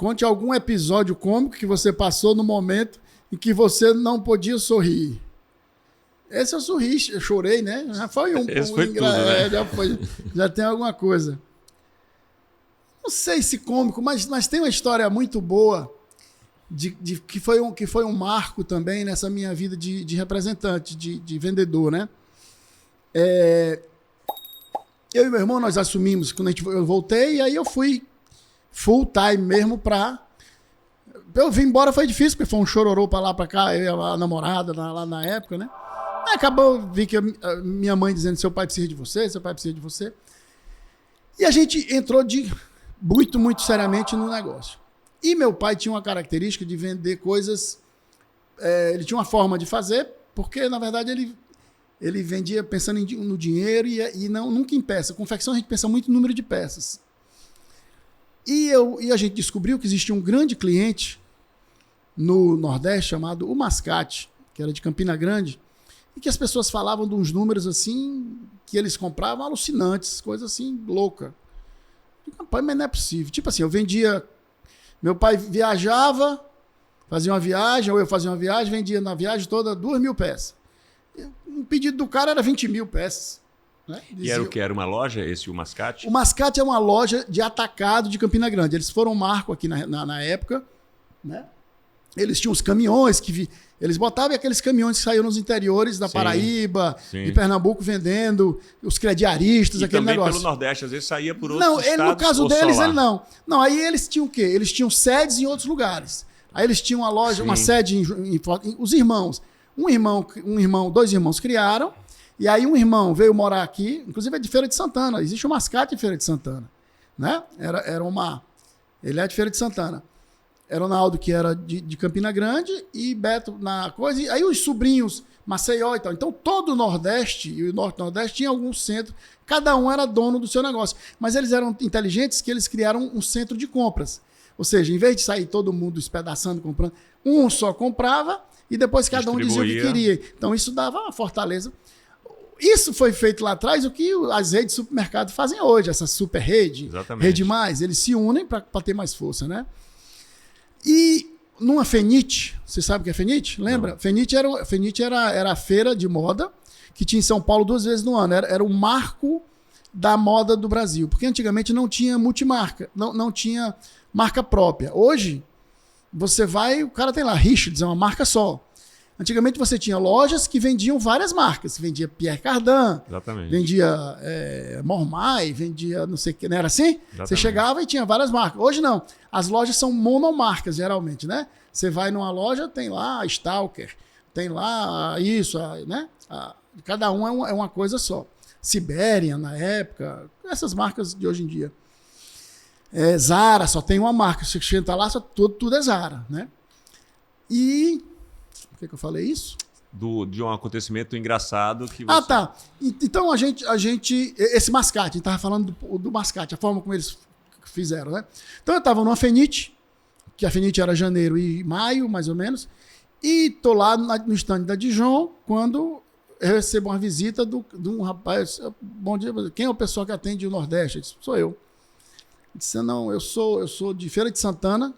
Conte algum episódio cômico que você passou no momento em que você não podia sorrir. Esse eu sorri, eu chorei, né? Já foi Esse foi tudo, né? Já tem alguma coisa. Não sei se cômico, mas tem uma história muito boa que foi um marco também nessa minha vida de representante, de vendedor, né? Eu e meu irmão, nós assumimos, quando eu voltei, e aí eu fui full time mesmo pra... Eu vim embora, foi difícil, porque foi um chororô pra lá, pra cá, eu e a namorada lá na época, né? Aí acabou, vi que a minha mãe dizendo, seu pai precisa de você, seu pai precisa de você. E a gente entrou muito seriamente no negócio. E meu pai tinha uma característica de vender coisas... ele tinha uma forma de fazer, porque, na verdade, ele vendia pensando no dinheiro e nunca em peça. Confecção, a gente pensa muito em número de peças. E a gente descobriu que existia um grande cliente no Nordeste chamado o Mascate, que era de Campina Grande, e que as pessoas falavam de uns números assim, que eles compravam alucinantes, coisas assim, louca. Pai, mas não é possível. Tipo assim, eu vendia... Meu pai viajava, fazia uma viagem, ou eu fazia uma viagem, vendia na viagem toda 2.000 peças. Um pedido do cara era 20.000 peças. Né? E era o que? Era uma loja, o Mascate? O Mascate é uma loja de atacado de Campina Grande. Eles foram um marco aqui na época, né? Eles tinham os caminhões eles botavam aqueles caminhões que saíam nos interiores da Paraíba, de Pernambuco, vendendo, os crediaristas, aquele negócio. E também pelo Nordeste, às vezes saía por outros estados. Não, no caso deles, ele não. Não, aí eles tinham o quê? Eles tinham sedes em outros lugares. Aí eles tinham uma loja, uma sede os irmãos. Dois irmãos criaram, e aí um irmão veio morar aqui, inclusive é de Feira de Santana. Existe um Mascate em Feira de Santana. Né? Ele é de Feira de Santana. Era o Ronaldo, que era de Campina Grande, e Beto na coisa. E aí os sobrinhos, Maceió e tal. Então todo o Nordeste e o Norte-Nordeste tinha algum centro. Cada um era dono do seu negócio. Mas eles eram inteligentes que eles criaram um centro de compras. Ou seja, em vez de sair todo mundo espedaçando, comprando, um só comprava e depois cada um dizia o que queria. Então isso dava uma fortaleza. Isso foi feito lá atrás, o que as redes de supermercado fazem hoje. Essa super rede, exatamente. Rede Mais, eles se unem para ter mais força, né? E numa Fenite, você sabe o que é Fenite? Lembra? Fenite era a feira de moda que tinha em São Paulo 2 vezes no ano. Era o marco da moda do Brasil. Porque antigamente não tinha multimarca, não tinha marca própria. Hoje, você vai, o cara tem lá, Richards, é uma marca só. Antigamente você tinha lojas que vendiam várias marcas. Vendia Pierre Cardin, vendia Mormai, vendia não sei o que, não era assim? Exatamente. Você chegava e tinha várias marcas. Hoje não. As lojas são monomarcas, geralmente, né? Você vai numa loja, tem lá a Stalker, tem lá isso, né? Cada um é uma coisa só. Siberian, na época, essas marcas de hoje em dia. Zara, só tem uma marca. Se você entrar lá, tudo é Zara, né? E... Por que eu falei isso? De um acontecimento engraçado que você... tá. Então a gente esse Mascate, a gente estava falando do Mascate, a forma como eles fizeram, né? Então eu estava numa Fenite, que a Fenite era janeiro e maio, mais ou menos, e tô lá no stand da Dijon, quando eu recebo uma visita de um rapaz. Bom dia, quem é o pessoal que atende o Nordeste? Ele disse, sou eu. Ele disse, não, eu sou de Feira de Santana.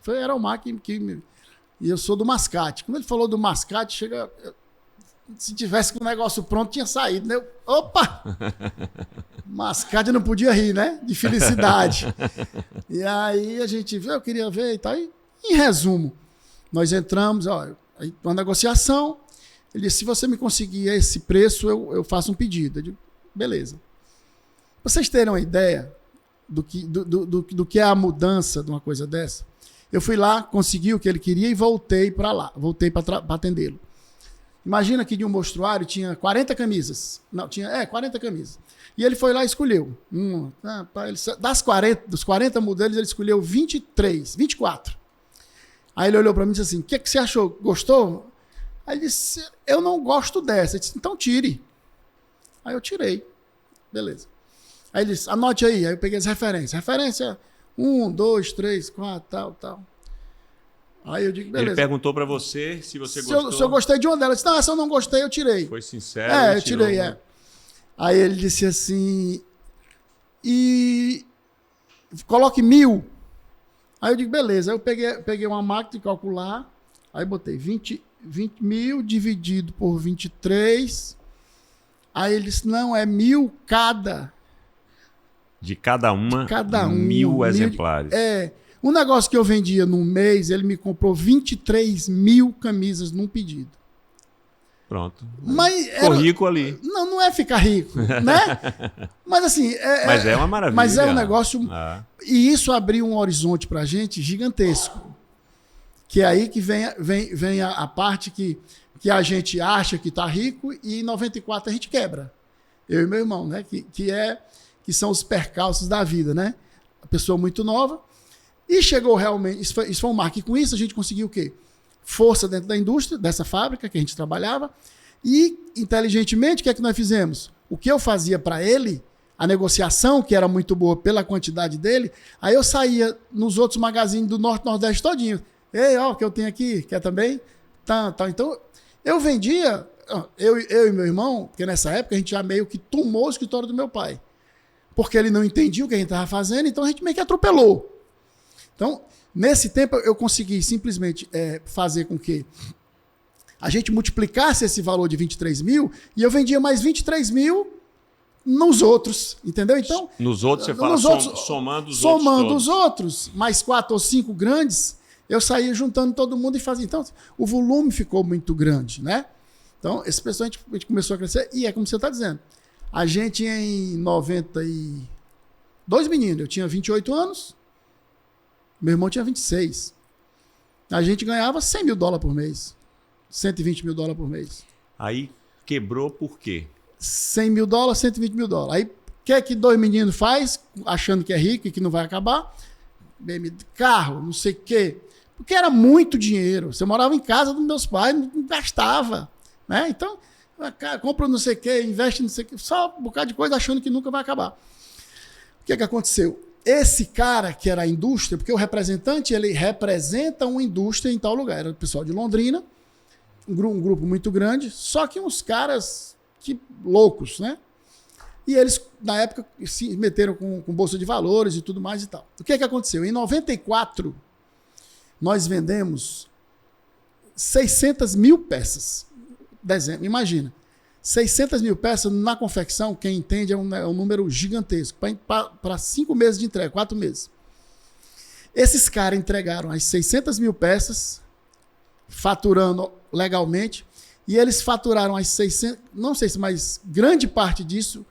Era o Mar e eu sou do Mascate. Quando ele falou do Mascate, se tivesse com o negócio pronto, tinha saído, né? Opa! Mascate eu não podia rir, né? De felicidade. E aí a gente viu, eu queria ver e tal. E, em resumo, nós entramos, uma negociação. Ele disse, se você me conseguir esse preço, eu faço um pedido. Eu digo, beleza. Pra vocês terem uma ideia do que é a mudança de uma coisa dessa, eu fui lá, consegui o que ele queria e voltei para lá. Voltei para atendê-lo. Imagina que de um mostruário tinha 40 camisas. Não, tinha 40 camisas. E ele foi lá e escolheu. Dos 40 modelos, ele escolheu 24. Aí ele olhou para mim e disse assim, o que você achou? Gostou? Aí ele disse, eu não gosto dessa. Eu disse, então tire. Aí eu tirei. Beleza. Aí ele disse, anote aí. Aí eu peguei as referências. Referência 1, 2, 3, 4, tal. Aí eu digo, beleza. Ele perguntou pra você se você gostou. Se eu gostei de uma delas. Disse, não, essa eu não gostei, eu tirei. Foi sincero. Eu tirei, Aí ele disse assim, e coloque 1.000. Aí eu digo, beleza. Aí eu peguei uma máquina de calcular, aí botei 20 mil dividido por 23. Aí ele disse, não, é 1.000 cada. De cada uma, de cada 1.000 exemplares. Um negócio que eu vendia num mês, ele me comprou 23 mil camisas num pedido. Pronto. Mas ficou rico ali. Não é ficar rico, né? Mas assim... Mas é uma maravilha. Mas é um negócio... E isso abriu um horizonte pra gente gigantesco. Que é aí que vem a parte que a gente acha que tá rico e em 94 a gente quebra. Eu e meu irmão, né? Que são os percalços da vida, né? A pessoa muito nova. E chegou realmente... Isso foi um marco. E com isso a gente conseguiu o quê? Força dentro da indústria, dessa fábrica que a gente trabalhava. E, inteligentemente, o que é que nós fizemos? O que eu fazia para ele, a negociação, que era muito boa pela quantidade dele, aí eu saía nos outros magazines do Norte e Nordeste todinho. Ei, ó, o que eu tenho aqui, quer também? Tá. Então, eu vendia, eu e meu irmão, porque nessa época a gente já meio que tomou o escritório do meu pai. Porque ele não entendia o que a gente estava fazendo, então a gente meio que atropelou. Então, nesse tempo, eu consegui simplesmente fazer com que a gente multiplicasse esse valor de 23 mil e eu vendia mais 23 mil nos outros, entendeu? Então, nos outros você fala somando os outros. Somando os outros, mais 4 ou 5 grandes, eu saía juntando todo mundo e fazia. Então, o volume ficou muito grande, né? Então, esse pessoal a gente começou a crescer e é como você está dizendo. A gente em 92 meninos, eu tinha 28 anos, meu irmão tinha 26. A gente ganhava 100 mil dólares por mês. 120 mil dólares por mês. Aí quebrou por quê? 100 mil dólares, 120 mil dólares. Aí o que é que 2 meninos faz, achando que é rico e que não vai acabar? Carro, não sei o quê. Porque era muito dinheiro. Você morava em casa dos meus pais, não gastava. Né? Então, compra não sei o quê, investe não sei o quê. Só um bocado de coisa achando que nunca vai acabar. O que é que aconteceu? Esse cara que era a indústria, porque o representante, ele representa uma indústria em tal lugar. Era o pessoal de Londrina, um grupo muito grande, só que uns caras loucos, né? E eles, na época, se meteram com bolsa de valores e tudo mais e tal. O que é que aconteceu? Em 94, nós vendemos 600 mil peças. Dezembro, imagina. 600 mil peças na confecção, quem entende, é um número gigantesco. Para 5 meses de entrega, 4 meses. Esses caras entregaram as 600 mil peças, faturando legalmente, e eles faturaram as 600, não sei se, mas grande parte disso,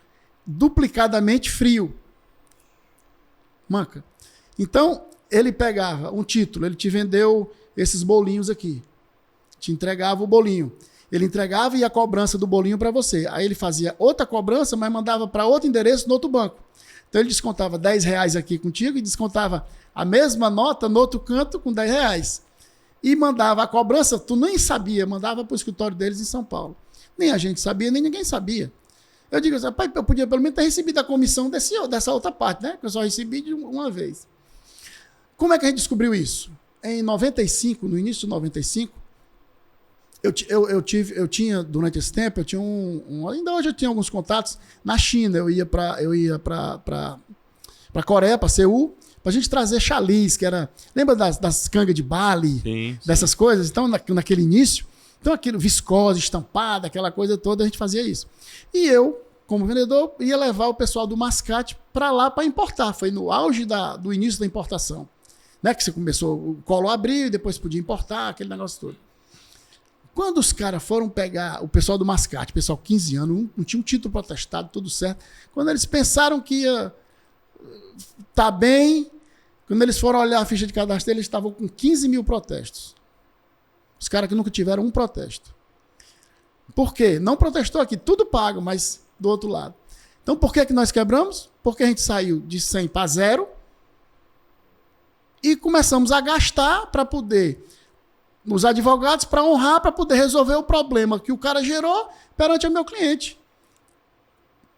duplicadamente frio. Manca. Então, ele pegava um título, ele te vendeu esses bolinhos aqui. Te entregava o bolinho. Ele entregava e a cobrança do bolinho para você. Aí ele fazia outra cobrança, mas mandava para outro endereço no outro banco. Então ele descontava R$10 aqui contigo e descontava a mesma nota no outro canto com R$10. E mandava a cobrança, tu nem sabia, mandava para o escritório deles em São Paulo. Nem a gente sabia, nem ninguém sabia. Eu digo assim, pai, eu podia pelo menos ter recebido a comissão dessa outra parte, né? Que eu só recebi de uma vez. Como é que a gente descobriu isso? Em 95, no início de 95, eu tinha, durante esse tempo, eu tinha ainda hoje eu tinha alguns contatos na China. Eu ia para Coreia, para Seul, para a gente trazer chaliz, que era... Lembra das cangas de Bali? Sim, dessas coisas? Então, naquele início, então aquilo viscose, estampada, aquela coisa toda, a gente fazia isso. E eu, como vendedor, ia levar o pessoal do mascate para lá para importar. Foi no auge do início da importação. Né? Que você começou, o colo abriu e depois podia importar, aquele negócio todo. Quando os caras foram pegar, o pessoal do mascate, pessoal 15 anos, não tinha um título protestado, tudo certo. Quando eles pensaram que ia tá bem, quando eles foram olhar a ficha de cadastro, eles estavam com 15 mil protestos. Os caras que nunca tiveram um protesto. Por quê? Não protestou aqui, tudo pago, mas do outro lado. Então, por que nós quebramos? Porque a gente saiu de 100 para 0 e começamos a gastar para poder... os advogados para honrar, para poder resolver o problema que o cara gerou perante o meu cliente.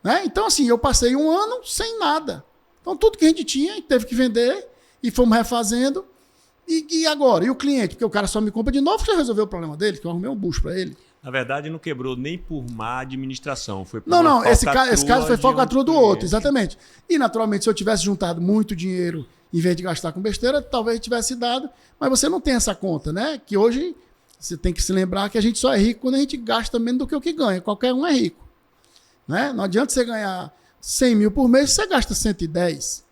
Né? Então, assim, eu passei um ano sem nada. Então, tudo que a gente tinha, a gente teve que vender e fomos refazendo. E agora? E o cliente? Porque o cara só me compra de novo para resolver o problema dele, que eu arrumei um bucho para ele. Na verdade, não quebrou nem por má administração. Foi por esse caso foi falcatrua do outro, exatamente. E, naturalmente, se eu tivesse juntado muito dinheiro em vez de gastar com besteira, talvez tivesse dado, mas você não tem essa conta, né? Que hoje você tem que se lembrar que a gente só é rico quando a gente gasta menos do que o que ganha. Qualquer um é rico, né? Não adianta você ganhar 100 mil por mês, você gasta 110,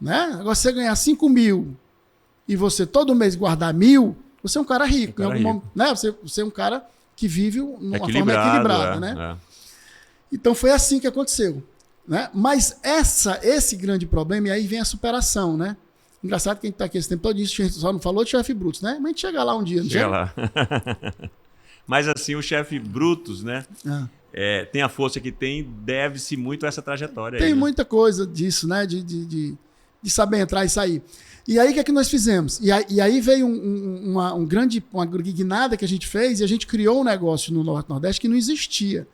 né? Agora, se você ganhar 5 mil e você todo mês guardar 1.000, você é um cara rico. Né? Você é um cara que vive numa forma equilibrada, né? Então, foi assim que aconteceu. Né? Mas esse grande problema, e aí vem a superação, né? Engraçado que a gente está aqui esse tempo todo, só não falou de chefe Brutus, né? Mas a gente chega lá um dia. Chega lá. Mas assim, o chefe Brutus, né? Tem a força que tem, deve-se muito a essa trajetória. Tem aí, né? muita coisa disso, né? De saber entrar e sair. E aí, o que é que nós fizemos? E aí veio uma guinada que a gente fez e a gente criou um negócio no Norte-Nordeste que não existia.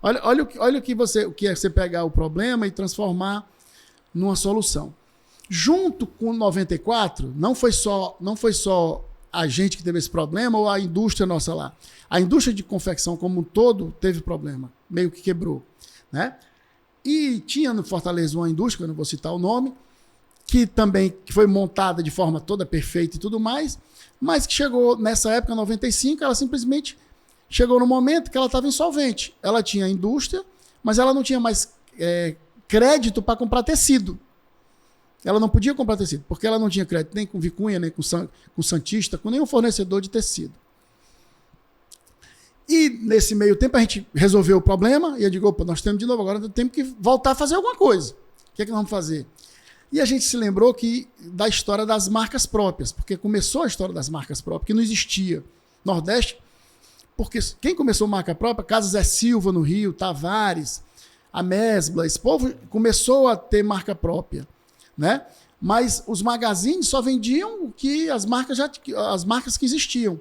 Olha o que é você pegar o problema e transformar numa solução. Junto com 94, não foi só a gente que teve esse problema ou a indústria nossa lá. A indústria de confecção como um todo teve problema, meio que quebrou, né? E tinha no Fortaleza uma indústria, eu não vou citar o nome, que foi montada de forma toda perfeita e tudo mais, mas que chegou nessa época, 95, ela simplesmente chegou no momento que ela estava insolvente. Ela tinha indústria, mas ela não tinha mais crédito para comprar tecido. Ela não podia comprar tecido, porque ela não tinha crédito nem com Vicunha, nem com Santista, com nenhum fornecedor de tecido. E nesse meio tempo a gente resolveu o problema e eu digo, opa, nós temos de novo, agora temos que voltar a fazer alguma coisa. O que é que nós vamos fazer? E a gente se lembrou da história das marcas próprias, porque começou a história das marcas próprias, que não existia. Nordeste, porque quem começou marca própria? Casa Zé Silva no Rio, Tavares, a Mesbla, esse povo começou a ter marca própria, né? Mas os magazines só vendiam o que as marcas que existiam.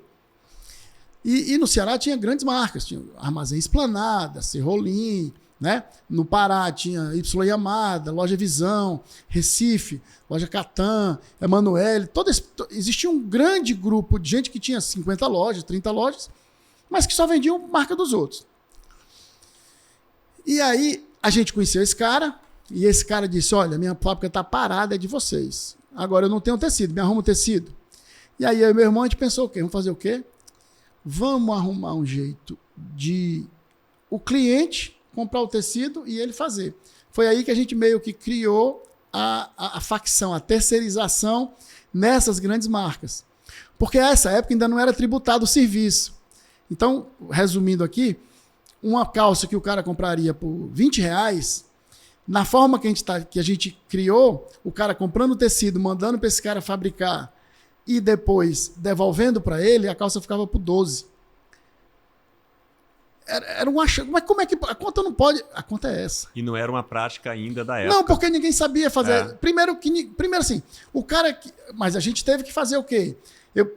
E no Ceará tinha grandes marcas, tinha Armazém Esplanada, Serrolim, né? No Pará tinha Y Yamada, Loja Visão, Recife, Loja Catan, Emanuele, existia um grande grupo de gente que tinha 50 lojas, 30 lojas, mas que só vendiam marca dos outros. E aí a gente conheceu esse cara, e esse cara disse, olha, minha fábrica está parada, é de vocês. Agora eu não tenho tecido, me arruma o tecido. E aí eu e meu irmão, a gente pensou o quê? Vamos fazer o quê? Vamos arrumar um jeito de o cliente comprar o tecido e ele fazer. Foi aí que a gente meio que criou a facção, a terceirização nessas grandes marcas. Porque nessa época ainda não era tributado o serviço. Então, resumindo aqui, uma calça que o cara compraria por R$20, na forma que a gente criou, o cara comprando o tecido, mandando para esse cara fabricar e depois devolvendo para ele, a calça ficava por 12. Era um achado. Mas como é que a conta não pode? A conta é essa. E não era uma prática ainda da época. Não, porque ninguém sabia fazer. Primeiro assim, o cara. Mas a gente teve que fazer o quê?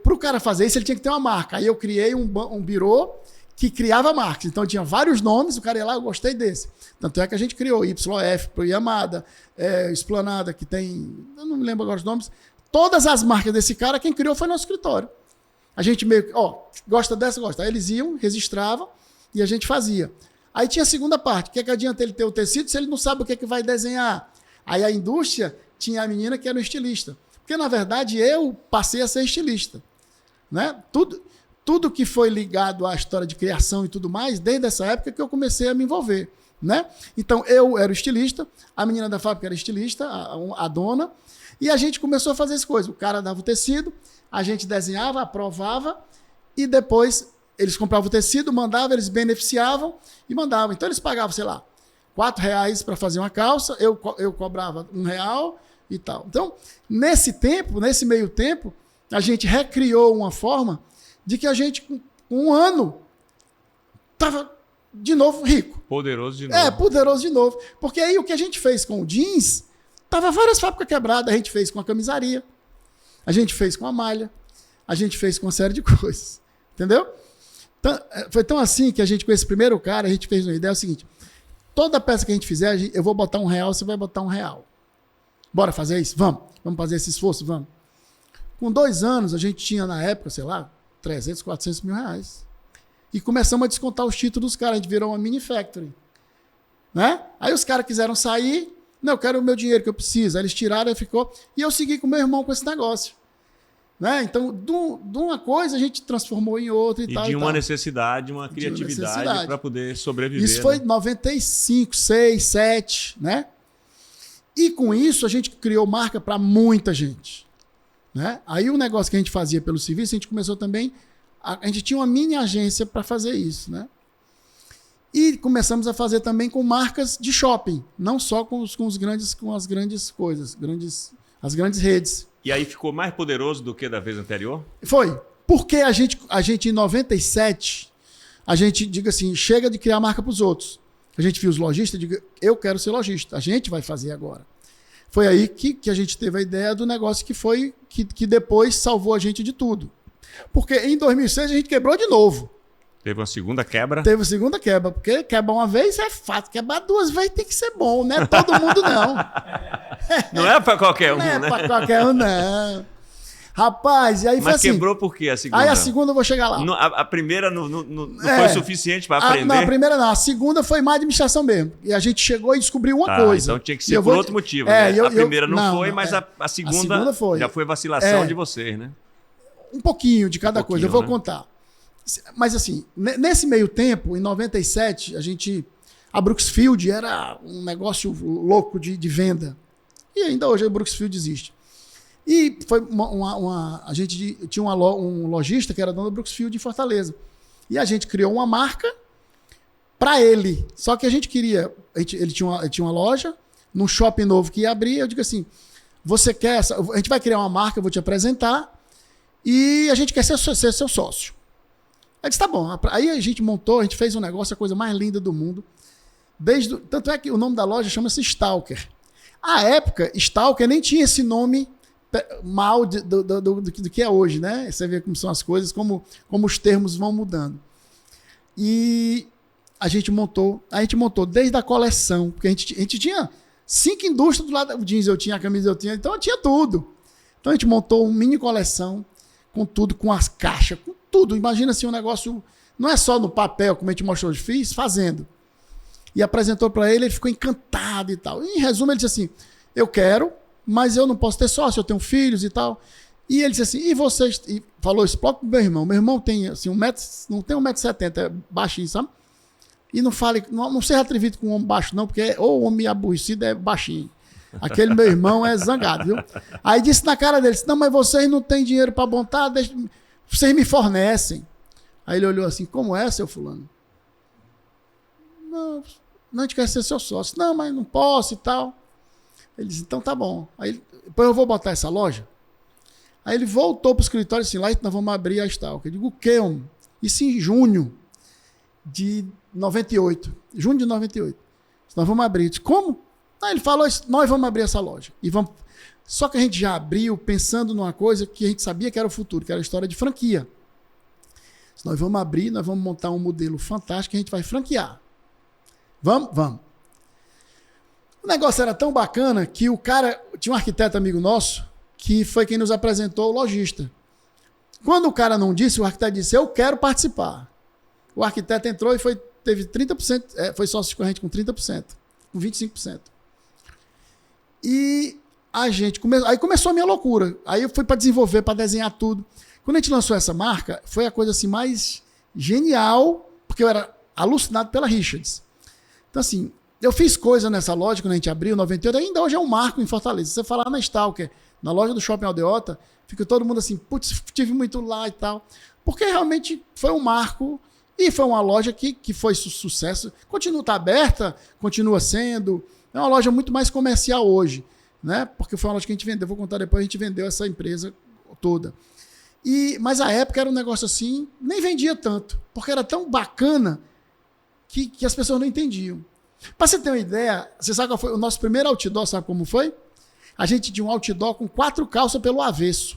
Para o cara fazer isso, ele tinha que ter uma marca. Aí eu criei um birô que criava marcas. Então tinha vários nomes, o cara ia lá, eu gostei desse. Tanto é que a gente criou YF para o Yamada, Esplanada, que tem. Eu não me lembro agora os nomes. Todas as marcas desse cara, quem criou foi nosso escritório. A gente meio que, gosta dessa, gosta. Aí eles iam, registravam e a gente fazia. Aí tinha a segunda parte. O que é que adianta ele ter o tecido se ele não sabe o que é que vai desenhar? Aí a indústria tinha a menina que era um estilista. Porque, na verdade, eu passei a ser estilista. Né? Tudo que foi ligado à história de criação e tudo mais, desde essa época que eu comecei a me envolver. Né? Então, eu era o estilista, a menina da fábrica era estilista, a dona, e a gente começou a fazer as coisas. O cara dava o tecido, a gente desenhava, aprovava, e depois eles compravam o tecido, mandavam, eles beneficiavam e mandavam. Então, eles pagavam, sei lá, R$4 para fazer uma calça, eu cobrava R$1 e tal. Então, nesse meio tempo, a gente recriou uma forma de que a gente, com um ano, estava de novo rico. Poderoso de novo. Poderoso de novo. Porque aí o que a gente fez com o jeans, tava várias fábricas quebradas. A gente fez com a camisaria, a gente fez com a malha, a gente fez com uma série de coisas. Entendeu? Então, foi tão assim que a gente, com esse primeiro cara, a gente fez uma ideia, é o seguinte, toda peça que a gente fizer, eu vou botar R$1, você vai botar R$1. Bora fazer isso? Vamos fazer esse esforço? Vamos. Com 2 anos, a gente tinha na época, sei lá, 300, 400 mil reais. E começamos a descontar os títulos dos caras, a gente virou uma mini factory. Né? Aí os caras quiseram sair, Não, eu quero o meu dinheiro que eu preciso. Aí eles tiraram e ficou. E eu segui com meu irmão com esse negócio. Né? Então, de uma coisa a gente transformou em outra e tal. De uma necessidade, uma criatividade para poder sobreviver. Isso foi em 95, 6, 7, né? E com isso a gente criou marca para muita gente. Né? Aí o negócio que a gente fazia pelo serviço, a gente começou também. A gente tinha uma mini agência para fazer isso, né? E começamos a fazer também com marcas de shopping, não só com as grandes coisas, as grandes redes. E aí ficou mais poderoso do que da vez anterior? Foi. Porque a gente em 97, a gente, diga assim, chega de criar marca para os outros. A gente viu os lojistas e diga, eu quero ser lojista, a gente vai fazer agora. Foi aí que a gente teve a ideia do negócio que depois salvou a gente de tudo. Porque em 2006 a gente quebrou de novo. Teve uma segunda quebra? Teve uma segunda quebra, porque quebrar uma vez é fácil, quebrar duas vezes tem que ser bom, não é todo mundo não. Não é para qualquer um, né? Não é para qualquer um, não. Rapaz, e aí foi assim... Mas quebrou por quê a segunda? Aí a segunda eu vou chegar lá. A primeira não foi suficiente para aprender? Não, a primeira não. A segunda foi má administração mesmo. E a gente chegou e descobriu uma coisa. Então tinha que ser por outro motivo. Né? A primeira não foi, mas a segunda foi. Já foi vacilação de vocês, né? Um pouquinho de cada coisa, eu vou contar. Mas assim, nesse meio tempo, em 97, a Brooksfield era um negócio louco de venda. E ainda hoje a Brooksfield existe. E foi a gente tinha um lojista que era dono da Brooksfield em Fortaleza. E a gente criou uma marca para ele. Só que a gente queria... Ele tinha uma loja num shopping novo que ia abrir. Eu digo assim, você quer... A gente vai criar uma marca, eu vou te apresentar. E a gente quer ser seu sócio. Aí disse, tá bom. Aí a gente montou, a gente fez um negócio, a coisa mais linda do mundo. Tanto é que o nome da loja chama-se Stalker. À época, Stalker nem tinha esse nome mal do que é hoje, né? Você vê como são as coisas, como os termos vão mudando. E a gente montou desde a coleção, porque a gente tinha 5 indústrias do lado, o jeans eu tinha, a camisa eu tinha, então eu tinha tudo. Então a gente montou uma mini coleção com tudo, com as caixas, com tudo. Imagina assim um negócio, não é só no papel, como a gente mostrou, fiz fazendo. E apresentou para ele ficou encantado e tal. E, em resumo, ele disse assim, eu quero, mas eu não posso ter sócio, eu tenho filhos e tal. E ele disse assim, e vocês... E falou isso pro meu irmão. Meu irmão tem assim, não tem 1,70 m, é baixinho, sabe? E não seja atrevido com um homem baixo não, porque ou o homem aborrecido é baixinho. Aquele meu irmão é zangado, viu? Aí disse na cara dele, não, mas vocês não têm dinheiro para montar, vocês me fornecem. Aí ele olhou assim, como é, seu fulano? Não, a gente quer ser seu sócio. Não, mas não posso e tal. Ele disse, então tá bom. Aí, depois eu vou botar essa loja. Aí ele voltou pro escritório e disse, lá nós vamos abrir a Stalker. Eu digo, o quê, homem? Isso em junho de 98. Junho de 98. Nós vamos abrir. Eu disse, como? Aí ele falou isso, nós vamos abrir essa loja. E vamos... Só que a gente já abriu pensando numa coisa que a gente sabia que era o futuro, que era a história de franquia. Nós vamos abrir, nós vamos montar um modelo fantástico que a gente vai franquear. Vamos? Vamos. O negócio era tão bacana que o cara... Tinha um arquiteto amigo nosso que foi quem nos apresentou o lojista. Quando o cara não disse, o arquiteto disse, eu quero participar. O arquiteto entrou e teve 30%, foi sócio corrente com 30%, com 25%. E a gente aí começou a minha loucura. Aí eu fui para desenvolver, para desenhar tudo. Quando a gente lançou essa marca, foi a coisa assim mais genial, porque eu era alucinado pela Richards. Então assim, eu fiz coisa nessa loja quando a gente abriu, 98, ainda hoje é um marco em Fortaleza. Se você falar na Stalker, na loja do Shopping Aldeota, fica todo mundo assim, putz, estive muito lá e tal. Porque realmente foi um marco e foi uma loja que foi sucesso. Continua tá aberta, continua sendo. É uma loja muito mais comercial hoje, né? Porque foi uma loja que a gente vendeu, vou contar depois, a gente vendeu essa empresa toda. Mas a época era um negócio assim, nem vendia tanto, porque era tão bacana que as pessoas não entendiam. Para você ter uma ideia, você sabe qual foi o nosso primeiro outdoor, sabe como foi? A gente tinha um outdoor com 4 calças pelo avesso.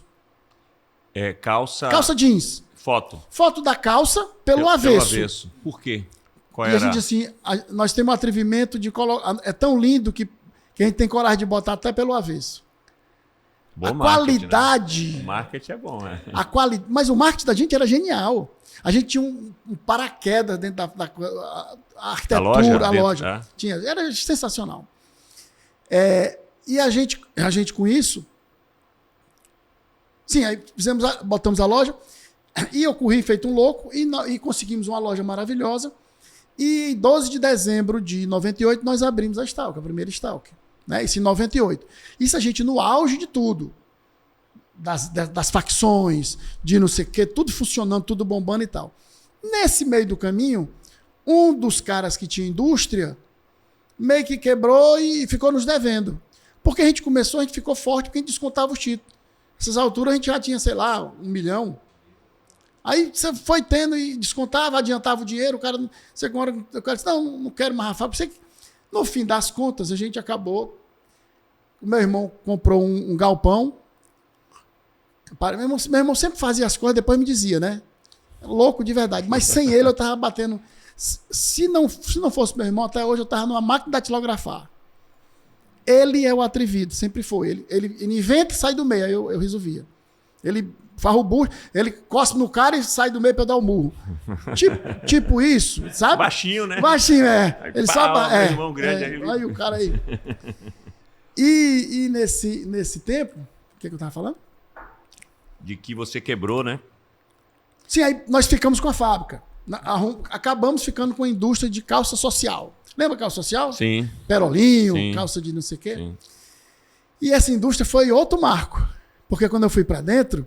Calça jeans. Foto da calça pelo avesso. Por quê? Qual era? E a gente assim, nós temos um atrevimento de colocar... É tão lindo que a gente tem coragem de botar até pelo avesso. Bom qualidade... Né? O marketing é bom, né? Mas o marketing da gente era genial. A gente tinha um paraquedas dentro da arquitetura, a loja. Tinha, era sensacional. E a gente com isso... Sim, aí botamos a loja e eu corri feito um louco e conseguimos uma loja maravilhosa. E em 12 de dezembro de 98 nós abrimos a Stalker, a primeira Stalker. Né? Isso em 98. Isso a gente no auge de tudo. Das facções, de não sei o quê, tudo funcionando, tudo bombando e tal. Nesse meio do caminho, um dos caras que tinha indústria meio que quebrou e ficou nos devendo. Porque a gente ficou forte porque a gente descontava os títulos. Nessas alturas a gente já tinha, sei lá, 1 milhão. Aí você foi tendo e descontava, adiantava o dinheiro, o cara disse, não quero mais Rafael. No fim das contas, a gente acabou. O meu irmão comprou um galpão. Meu irmão sempre fazia as coisas, depois me dizia, né? Louco de verdade. Mas sem ele eu tava batendo. Se não fosse meu irmão, até hoje eu tava numa máquina de datilografar. Ele é o atrevido, sempre foi. Ele inventa e sai do meio, aí eu resolvia. Ele farra o burro, ele cospe no cara e sai do meio pra eu dar o murro. Tipo isso, sabe? Baixinho, né? Baixinho, é. Ele só... irmão grande aí o cara aí. E nesse tempo, o que eu tava falando? De que você quebrou, né? Sim, aí nós ficamos com a fábrica. Acabamos ficando com a indústria de calça social. Lembra calça social? Sim. Perolinho, Sim. calça de não sei o quê. Sim. E essa indústria foi outro marco. Porque quando eu fui para dentro,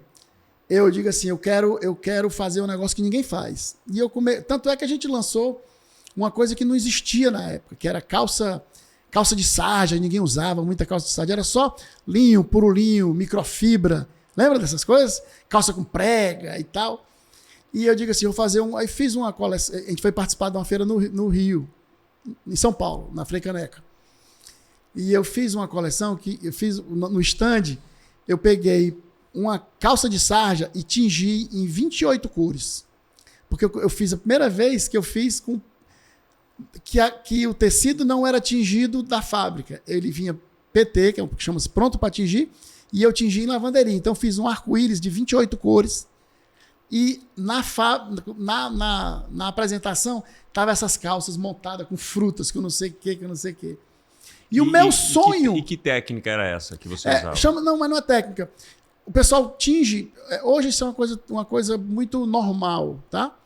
eu digo assim, eu quero fazer um negócio que ninguém faz. Tanto é que a gente lançou uma coisa que não existia na época, que era calça de sarja, ninguém usava muita calça de sarja, era só linho, puro linho, microfibra. Lembra dessas coisas? Calça com prega e tal. E eu digo assim, vou fazer aí fiz uma coleção, a gente foi participar de uma feira no Rio, em São Paulo, na Frei Caneca. E eu fiz uma coleção que eu fiz no stand, eu peguei uma calça de sarja e tingi em 28 cores. Porque eu fiz a primeira vez que eu fiz com que o tecido não era tingido da fábrica. Ele vinha PT, que é o que chama-se pronto para tingir, e eu tingi em lavanderia. Então eu fiz um arco-íris de 28 cores. E na apresentação tava essas calças montadas com frutas, que eu não sei o que. E o meu sonho... E que técnica era essa que você usava? Não, mas não é técnica. O pessoal tinge... Hoje isso é uma coisa muito normal, tá?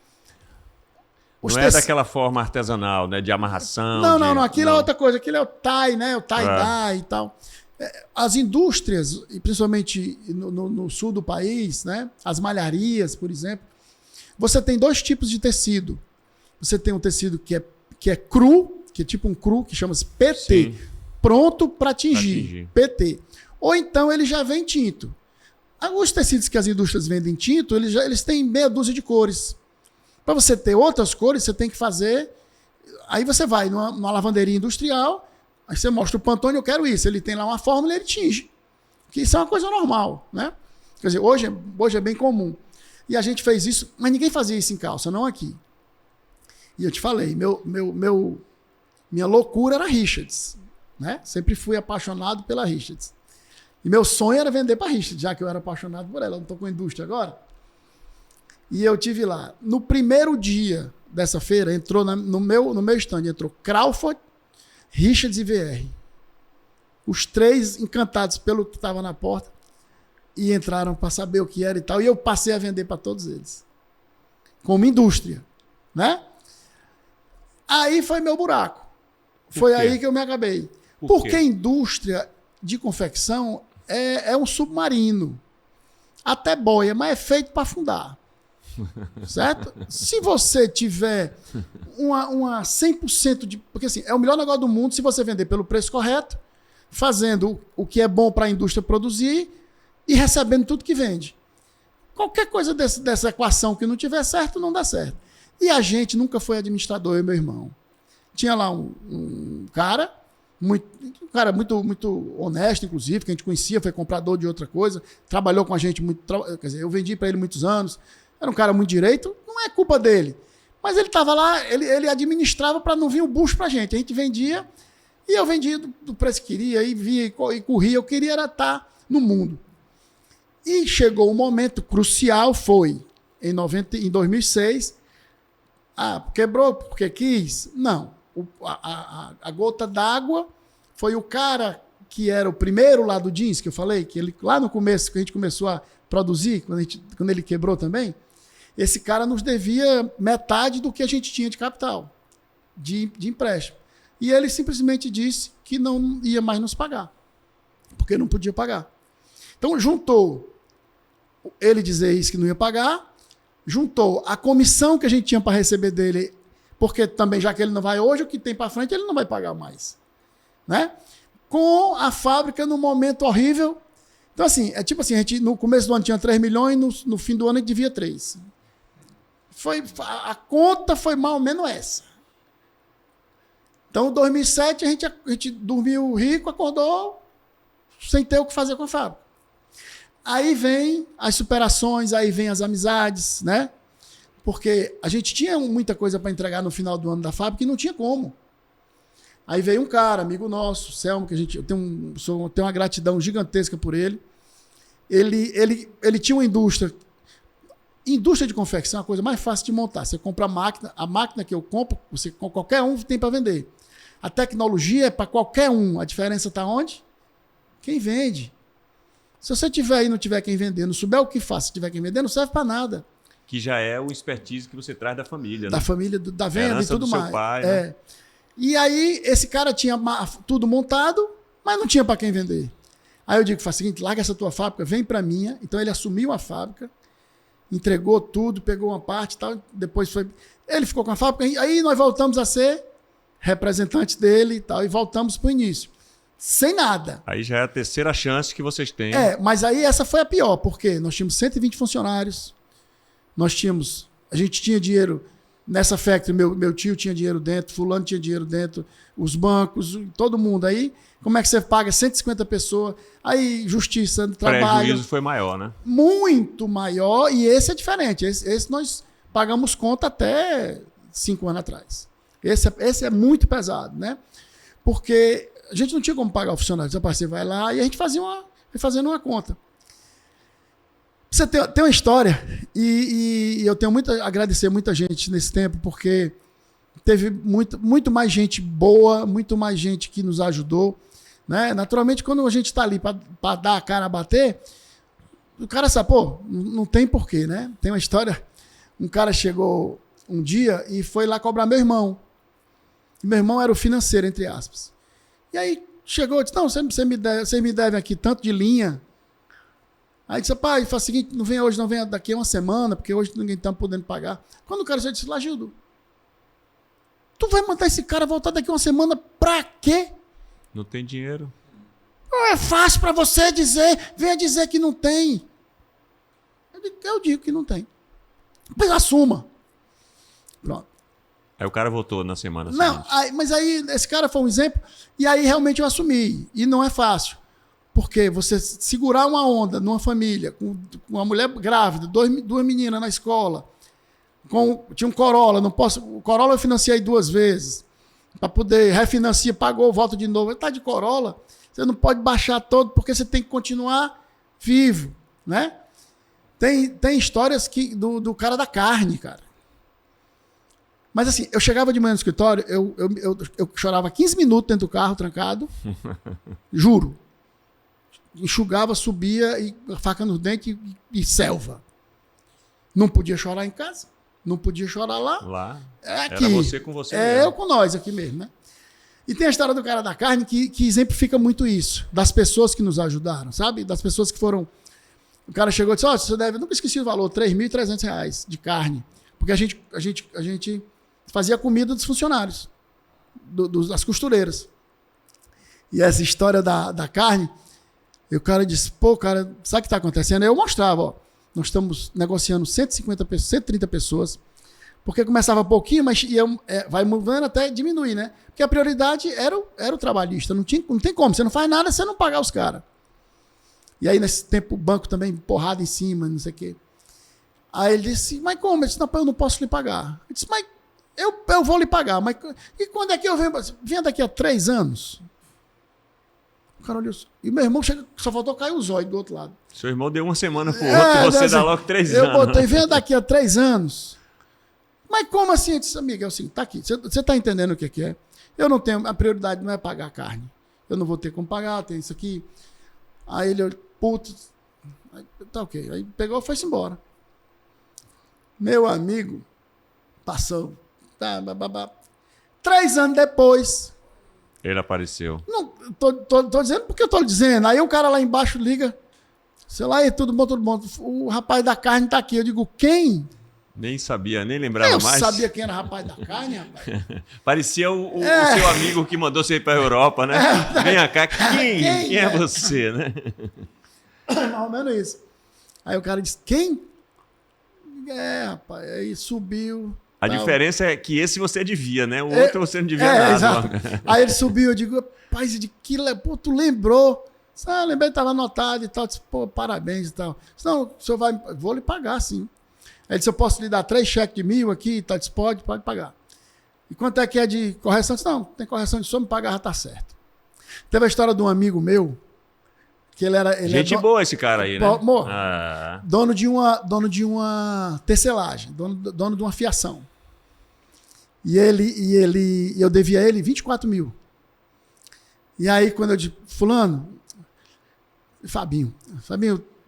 Não é daquela forma artesanal, né? De amarração. Não. Aquilo é outra coisa. Aquilo é o tie, né? O tie-dye e tal. As indústrias, e principalmente no sul do país, né? As malharias, por exemplo, você tem 2 tipos de tecido. Você tem um tecido que é cru, que é tipo um cru, que chama-se PT, sim, pronto para tingir, PT. Ou então ele já vem tinto. Os tecidos que as indústrias vendem tinto, eles têm meia dúzia de cores. Para você ter outras cores, você tem que fazer... Aí você vai numa lavanderia industrial... Aí você mostra o Pantone, eu quero isso. Ele tem lá uma fórmula e ele tinge. Que isso é uma coisa normal, né? Quer dizer, hoje é bem comum. E a gente fez isso, mas ninguém fazia isso em calça, não aqui. E eu te falei, minha loucura era Richards, né? Sempre fui apaixonado pela Richards. E meu sonho era vender para Richards, já que eu era apaixonado por ela. Eu não estou com a indústria agora. E eu tive lá. No primeiro dia dessa feira, entrou no meu stand, entrou Crawford, Richards e VR. Os 3 encantados pelo que estava na porta e entraram para saber o que era e tal. E eu passei a vender para todos eles. Como indústria, né? Aí foi meu buraco. Foi aí que eu me acabei. Porque a indústria de confecção é um submarino. Até boia, mas é feito para afundar. Certo? Se você tiver uma 100% de... Porque assim, é o melhor negócio do mundo se você vender pelo preço correto, fazendo o que é bom para a indústria produzir e recebendo tudo que vende. Qualquer coisa dessa equação que não tiver certo, não dá certo. E a gente nunca foi administrador, eu e meu irmão. Tinha lá um cara muito honesto, inclusive, que a gente conhecia, foi comprador de outra coisa, trabalhou com a gente muito... Quer dizer, eu vendi para ele muitos anos. Era um cara muito direito, não é culpa dele. Mas ele estava lá, ele administrava para não vir o bucho para a gente. A gente vendia, e eu vendia do preço que queria, e via e corria. Eu queria era estar no mundo. E chegou um momento crucial, foi em 2006. Quebrou porque quis? Não. A gota d'água foi o cara que era o primeiro lá do jeans, que eu falei, que ele lá no começo, que a gente começou a produzir, quando ele quebrou também, esse cara nos devia metade do que a gente tinha de capital, de empréstimo. E ele simplesmente disse que não ia mais nos pagar, porque não podia pagar. Então, juntou ele dizer isso que não ia pagar, juntou a comissão que a gente tinha para receber dele, porque também, já que ele não vai hoje, o que tem para frente ele não vai pagar mais. Né? Com a fábrica no momento horrível. Então, assim, é tipo assim, a gente no começo do ano tinha 3 milhões, no fim do ano a gente devia 3. A conta foi mais ou menos essa. Então, em 2007, a gente dormiu rico, acordou sem ter o que fazer com a fábrica. Aí vem as superações, aí vem as amizades, né? Porque a gente tinha muita coisa para entregar no final do ano da fábrica e não tinha como. Aí veio um cara, amigo nosso, Selmo, que eu tenho uma gratidão gigantesca por ele. Ele tinha uma indústria. Indústria de confecção é a coisa mais fácil de montar. Você compra a máquina que eu compro, qualquer um tem para vender. A tecnologia é para qualquer um. A diferença está onde? Quem vende. Se você tiver e não tiver quem vender, não souber o que faz, se tiver quem vender, não serve para nada. Que já é o expertise que você traz da família. Da família, da venda herança e tudo do mais. Seu pai, é. Né? E aí, esse cara tinha tudo montado, mas não tinha para quem vender. Aí eu digo, faz o seguinte, larga essa tua fábrica, vem para minha. Então ele assumiu a fábrica, entregou tudo, pegou uma parte e tal, depois foi... Ele ficou com a fábrica, aí nós voltamos a ser representantes dele e tal, e voltamos para o início. Sem nada. Aí já é a terceira chance que vocês têm. Mas aí essa foi a pior, porque nós tínhamos 120 funcionários, a gente tinha dinheiro nessa factory, meu tio tinha dinheiro dentro, fulano tinha dinheiro dentro, os bancos, todo mundo. Aí, como é que você paga 150 pessoas? Aí, justiça do trabalho. O prejuízo foi maior, né? Muito maior, e esse é diferente. Esse nós pagamos conta até 5 anos atrás. Esse é muito pesado, né? Porque a gente não tinha como pagar o funcionário. Você vai lá e a gente fazendo uma conta. Você tem uma história, e eu tenho muito a agradecer muita gente nesse tempo, porque teve muito mais gente boa, muito mais gente que nos ajudou. Né? Naturalmente, quando a gente está ali para dar a cara a bater, o cara sabe, pô, não tem porquê, né? Tem uma história, um cara chegou um dia e foi lá cobrar meu irmão. E meu irmão era o financeiro, entre aspas. E aí chegou e disse, não, você me deve aqui tanto de linha. Aí disse, pai, faz o seguinte, não vem hoje, não vem daqui a uma semana, porque hoje ninguém está podendo pagar. Quando o cara já disse, Lagildo, tu vai mandar esse cara voltar daqui a uma semana pra quê? Não tem dinheiro. Não é fácil para você dizer, venha dizer que não tem. Eu digo que não tem. Pois assuma. Pronto. Aí o cara voltou na semana seguinte. Mas aí esse cara foi um exemplo, e aí realmente eu assumi. E não é fácil. Porque você segurar uma onda numa família, com uma mulher grávida, duas meninas na escola, tinha um Corolla, o Corolla eu financiei 2 vezes, para poder refinanciar, pagou, volta de novo. Está de Corolla, você não pode baixar todo, porque você tem que continuar vivo. Né? Tem histórias do cara da carne, cara. Mas assim, eu chegava de manhã no escritório, eu chorava 15 minutos dentro do carro, trancado, juro. Enxugava, subia, e faca nos dentes e selva. Não podia chorar em casa, não podia chorar lá. Lá? Aqui. Era você com você mesmo. Eu com nós aqui mesmo, né? E tem a história do cara da carne que exemplifica muito isso, das pessoas que nos ajudaram, sabe? Das pessoas que foram... O cara chegou e disse, você deve... Nunca esqueci o valor, R$3.300 de carne. Porque a gente fazia comida dos funcionários, das costureiras. E essa história da carne... E o cara disse, pô, cara, sabe o que está acontecendo? Aí eu mostrava, ó, nós estamos negociando 150 pessoas, 130 pessoas, porque começava pouquinho, mas vai movendo até diminuir, né? Porque a prioridade era o trabalhista, não tem como, você não faz nada se você não pagar os caras. E aí, nesse tempo, o banco também, porrada em cima, não sei o quê. Aí ele disse, mas como? Ele disse, não, eu não posso lhe pagar. Eu disse, mas eu vou lhe pagar, mas e quando é que eu venho? Venha daqui a 3 anos. O cara olhou, e meu irmão só faltou cair o zóio do outro lado. Seu irmão deu uma semana pro outro, você dá logo 3 anos. Eu botei, venha daqui a 3 anos. Mas como assim? Eu disse, amiga, é o seguinte, tá aqui, você tá entendendo o que é? Eu não tenho, a prioridade não é pagar a carne. eu não vou ter como pagar, tem isso aqui. Aí ele, putz, tá ok. Aí pegou e foi-se embora. Meu amigo, passou. 3 anos depois. Ele apareceu. Não, tô dizendo porque eu tô dizendo. Aí o cara lá embaixo liga. Sei lá, e tudo bom, tudo bom. O rapaz da carne tá aqui. Eu digo, quem? Nem sabia, nem lembrava eu mais. Eu sabia quem era o rapaz da carne, rapaz. Parecia o seu amigo que mandou você ir pra Europa, né? Vem cá, quem é você, né? Mais ou menos isso. Aí o cara disse, quem? Rapaz, aí subiu. A diferença é que esse você devia, né? O outro você não devia nada. Exato. Aí ele subiu, eu digo, rapaz, pô, tu lembrou? Ah, lembrei, estava anotado e tal. Disse, pô, parabéns e tal. Disse, não, o senhor vai, vou lhe pagar, sim. Aí ele disse, eu posso lhe dar 3 cheques de 1.000 aqui e tal. Disse, pode pagar. E quanto é que é de correção? Disse, não, tem correção de só me pagar, já tá certo. Teve a história de um amigo meu, que ele era... Gente boa esse cara aí, né? Dono de uma tecelagem, dono de uma fiação. E eu devia a ele 24 mil. E aí, quando eu disse, Fabinho,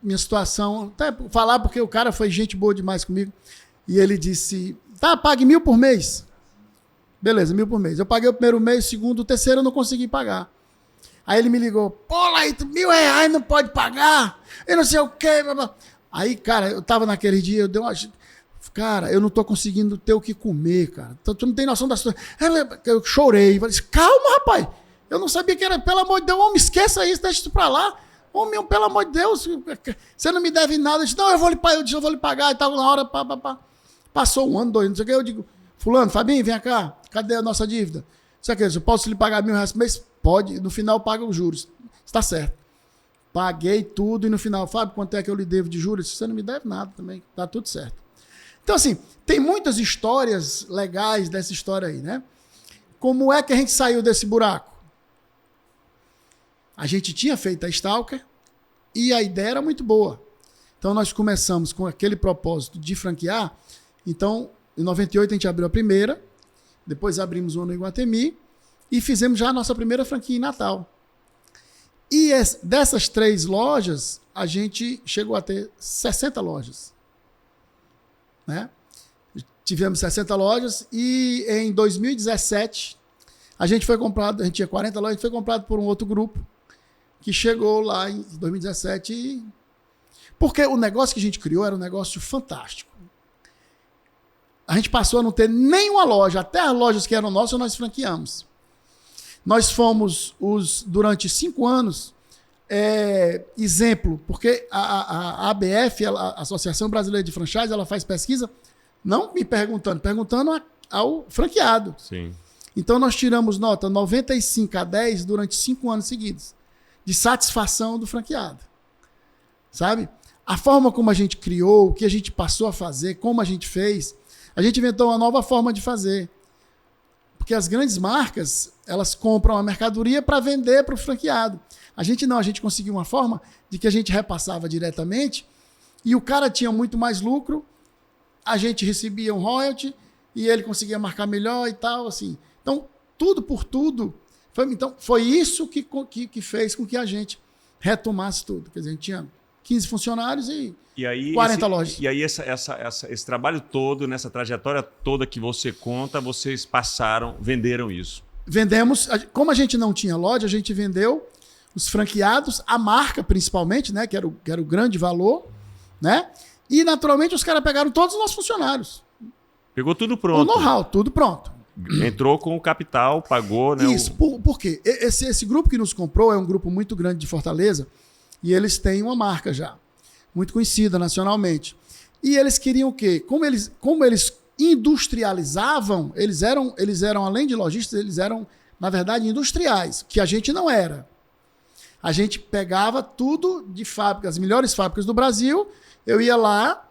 minha situação, até falar porque o cara foi gente boa demais comigo, e ele disse, tá, pague 1.000 por mês. Beleza, 1.000 por mês. Eu paguei o primeiro mês, o segundo, o terceiro eu não consegui pagar. Aí ele me ligou, pô, Laito, R$1.000 não pode pagar, eu não sei o quê. Blá, blá. Aí, cara, eu tava naquele dia, eu dei uma... Cara, eu não tô conseguindo ter o que comer, cara. Tu não tem noção da situação. Eu chorei, falei, calma, rapaz. Eu não sabia que era, pelo amor de Deus, homem, esqueça isso, deixa isso pra lá. Homem, pelo amor de Deus, você não me deve nada. Eu disse, não, eu vou lhe pagar e tal, na hora, Passou 1 ano, 2 anos, não sei o que, eu digo, fulano, Fabinho, vem cá, cadê a nossa dívida? Isso aqui, eu posso lhe pagar R$1.000 por mês? Pode, no final paga os juros. Está certo. Paguei tudo e no final, Fábio, quanto é que eu lhe devo de juros? Você não me deve nada também, tá tudo certo. Então, assim, tem muitas histórias legais dessa história aí, né? Como é que a gente saiu desse buraco? A gente tinha feito a Stalker e a ideia era muito boa. Então, nós começamos com aquele propósito de franquear. Então, em 98 a gente abriu a primeira, depois abrimos uma no Iguatemi e fizemos já a nossa primeira franquia em Natal. E dessas 3 lojas, a gente chegou a ter 60 lojas. Né? Tivemos 60 lojas e em 2017 a gente foi comprado, a gente tinha 40 lojas, a gente foi comprado por um outro grupo que chegou lá em 2017 porque o negócio que a gente criou era um negócio fantástico. A gente passou a não ter nenhuma loja, até as lojas que eram nossas nós franqueamos. Nós fomos durante 5 anos exemplo, porque a ABF, a Associação Brasileira de Franchise, ela faz pesquisa, não me perguntando ao franqueado. Sim. Então nós tiramos nota 95/10 durante 5 anos seguidos, de satisfação do franqueado. Sabe? A forma como a gente criou, o que a gente passou a fazer, como a gente fez, a gente inventou uma nova forma de fazer. Porque as grandes marcas, elas compram a mercadoria para vender para o franqueado. A gente não, a gente conseguiu uma forma de que a gente repassava diretamente e o cara tinha muito mais lucro, a gente recebia um royalty e ele conseguia marcar melhor e tal, assim. Então, tudo por tudo, foi isso que fez com que a gente retomasse tudo. Quer dizer, a gente tinha 15 funcionários e aí, 40 lojas. E aí esse trabalho todo, nessa trajetória toda que você conta, vocês venderam isso? Vendemos, como a gente não tinha loja, a gente vendeu os franqueados, a marca principalmente, né, que era o grande valor, né? E naturalmente os caras pegaram todos os nossos funcionários. Pegou tudo pronto. O know-how, tudo pronto. Entrou com o capital, pagou, né? Isso, por quê? Esse grupo que nos comprou é um grupo muito grande de Fortaleza e eles têm uma marca já, muito conhecida nacionalmente. E eles queriam o quê? Como eles industrializavam, eles eram além de lojistas, eles eram, na verdade, industriais, que a gente não era. A gente pegava tudo de fábricas, as melhores fábricas do Brasil, eu ia lá,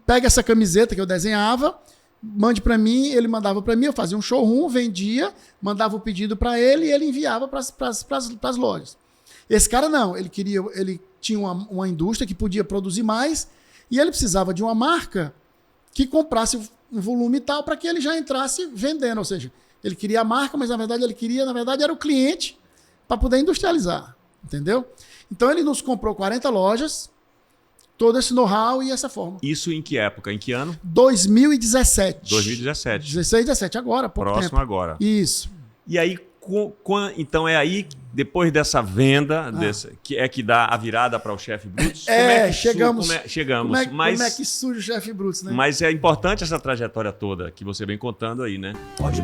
pega essa camiseta que eu desenhava, mande para mim, ele mandava para mim, eu fazia um showroom, vendia, mandava o pedido para ele e ele enviava para as lojas. Esse cara não, ele tinha uma indústria que podia produzir mais e ele precisava de uma marca que comprasse um volume tal para que ele já entrasse vendendo, ou seja, ele queria a marca, mas na verdade era o cliente para poder industrializar, entendeu? Então ele nos comprou 40 lojas, todo esse know-how e essa forma. Isso em que época? Em que ano? 2017. 2017. 16, 17, agora, pouco Próximo tempo. agora. Isso. E aí, então é aí, depois dessa venda, que dá a virada para o Chefe Brutus? Chegamos. Chegamos. Como é que surge o Chefe Brutus, né? Mas é importante essa trajetória toda que você vem contando aí, né? Pode.